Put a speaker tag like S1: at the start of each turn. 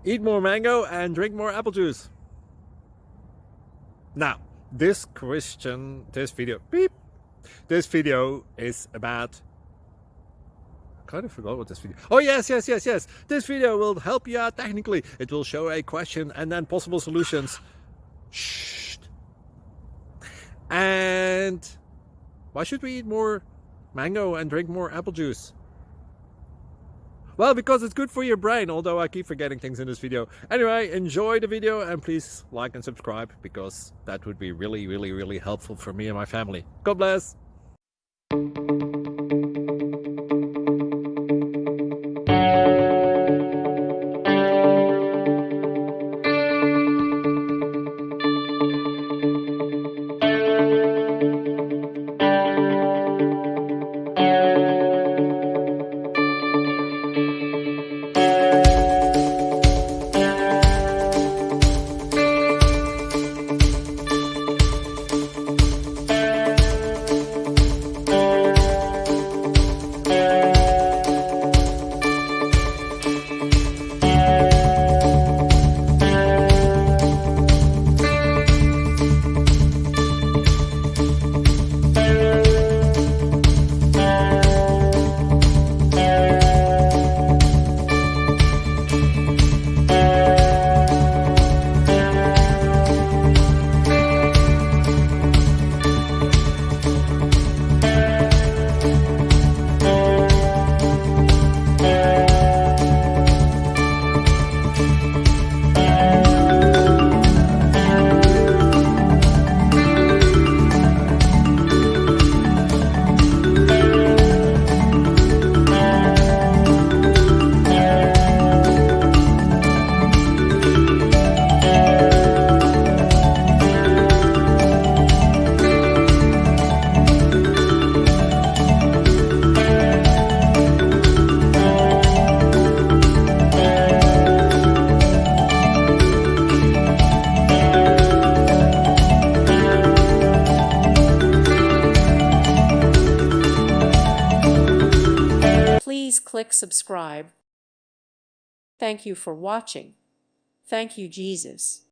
S1: Eat more mango and drink more apple juice. Now, this video is about, I kind of forgot what this video. Oh, yes. This video will help you out technically. It will show a question and then possible solutions. Shh. And why should we eat more mango and drink more apple juice? Well, because it's good for your brain, although I keep forgetting things in this video. Anyway, enjoy the video and please like and subscribe, because that would be really helpful for me and my family. God bless.
S2: Please click subscribe. Thank you for watching. Thank you, Jesus.